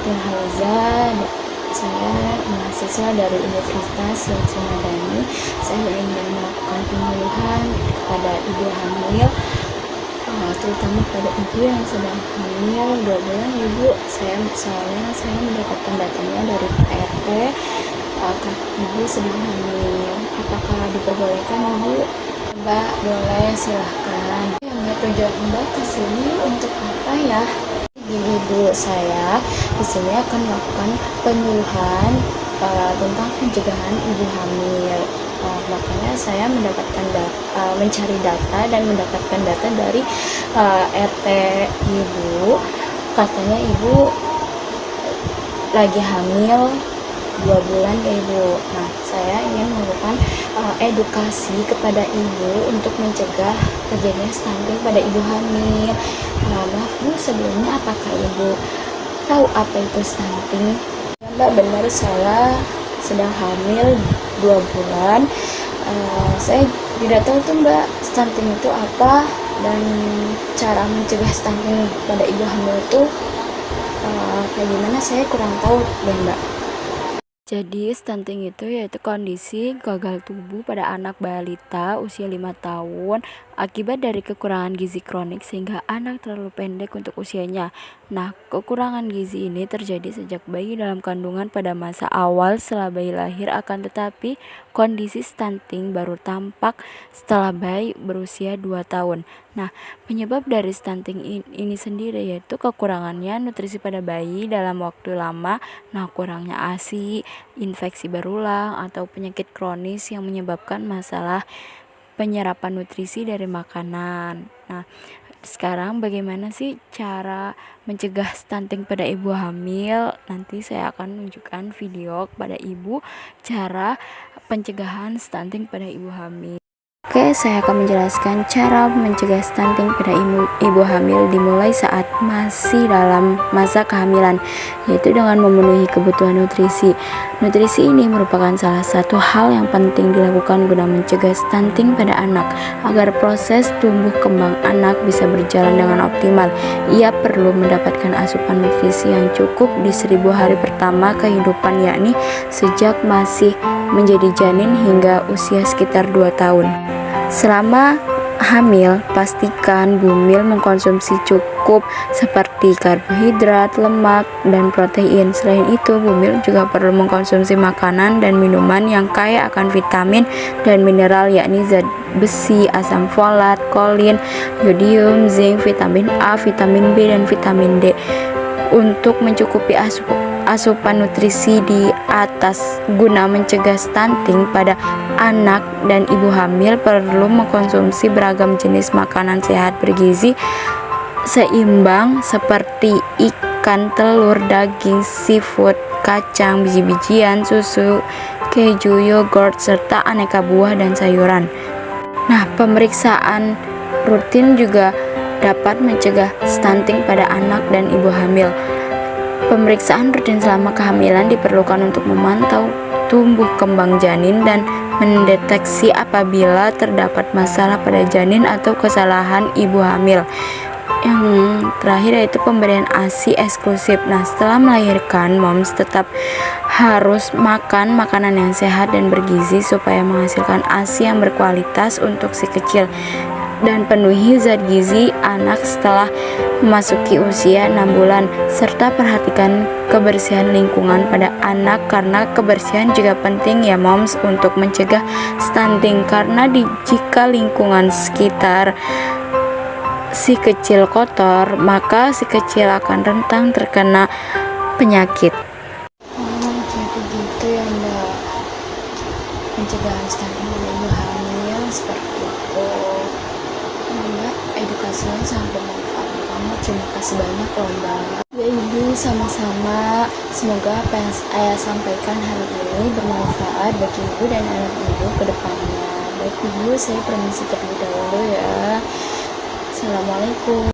Siti Haliza. Saya mahasiswa dari Universitas Lutfi Madani. Saya ingin melakukan penyuluhan kepada ibu hamil, terutama pada ibu yang sedang hamil 2 bulan. Ibu, soalnya saya mendapatkan datanya dari Pak RT. Ibu sedang hamil, apakah diperbolehkan ibu? Mbak, boleh, silahkan. Ya, Mbak, tujuan Mbak kesini untuk apa ya? Ibu saya di sini akan melakukan penyuluhan tentang pencegahan ibu hamil. Makanya saya mencari data dan mendapatkan data dari RT ibu. Katanya ibu lagi hamil 2 bulan ya ibu. Nah, saya ingin melakukan edukasi kepada ibu untuk mencegah terjadinya stunting pada ibu hamil. Maaf Bu, sebelumnya apakah ibu tahu apa itu stunting? Ya, Mbak, benar, saya sedang hamil 2 bulan. Saya tidak tahu tuh Mbak, stunting itu apa dan cara mencegah stunting pada ibu hamil itu kayak gimana, saya kurang tahu deh Mbak. Jadi stunting itu yaitu kondisi gagal tubuh pada anak balita usia 5 tahun akibat dari kekurangan gizi kronik sehingga anak terlalu pendek untuk usianya. Nah, kekurangan gizi ini terjadi sejak bayi dalam kandungan pada masa awal setelah bayi lahir, akan tetapi kondisi stunting baru tampak setelah bayi berusia 2 tahun. Nah, penyebab dari stunting ini sendiri yaitu kekurangannya nutrisi pada bayi dalam waktu lama. Nah, kurangnya ASI, infeksi berulang, atau penyakit kronis yang menyebabkan masalah penyerapan nutrisi dari makanan. Nah, sekarang bagaimana sih cara mencegah stunting pada ibu hamil? Nanti saya akan menunjukkan video kepada ibu cara pencegahan stunting pada ibu hamil. Oke, saya akan menjelaskan cara mencegah stunting pada ibu hamil dimulai saat masih dalam masa kehamilan, yaitu dengan memenuhi kebutuhan nutrisi. Nutrisi ini merupakan salah satu hal yang penting dilakukan guna mencegah stunting pada anak. Agar proses tumbuh kembang anak bisa berjalan dengan optimal, ia perlu mendapatkan asupan nutrisi yang cukup di 1000 hari pertama kehidupan, yakni sejak masih menjadi janin hingga usia sekitar 2 tahun. Selama hamil, pastikan bumil mengkonsumsi cukup seperti karbohidrat, lemak, dan protein. Selain itu, bumil juga perlu mengkonsumsi makanan dan minuman yang kaya akan vitamin dan mineral, yakni zat besi, asam folat, kolin, yodium, zinc, vitamin A, vitamin B, dan vitamin D. Untuk mencukupi asupan nutrisi di atas guna mencegah stunting pada anak dan ibu hamil, perlu mengkonsumsi beragam jenis makanan sehat bergizi seimbang seperti ikan, telur, daging, seafood, kacang, biji-bijian, susu, keju, yogurt, serta aneka buah dan sayuran. Nah, pemeriksaan rutin juga dapat mencegah stunting pada anak dan ibu hamil. Pemeriksaan rutin selama kehamilan diperlukan untuk memantau tumbuh kembang janin dan mendeteksi apabila terdapat masalah pada janin atau kesalahan ibu hamil. Yang terakhir yaitu pemberian ASI eksklusif. Nah, setelah melahirkan, moms tetap harus makan makanan yang sehat dan bergizi supaya menghasilkan ASI yang berkualitas untuk si kecil, dan penuhi zat gizi anak setelah memasuki usia 6 bulan, serta perhatikan kebersihan lingkungan pada anak, karena kebersihan juga penting ya moms untuk mencegah stunting, karena jika lingkungan sekitar si kecil kotor, maka si kecil akan rentan terkena penyakit. Jadi gitu ya Mbak, pencegahan stunting pada ibu hamil seperti itu. Mbak, edukasinya sangat bermanfaat banget. Terima kasih banyak loh Mbak. Ya Ibu, sama-sama. Semoga apa yang saya sampaikan hari ini bermanfaat bagi Ibu dan anak Ibu ke depannya. Baik Ibu, saya permisi terlebih dahulu ya. Assalamualaikum.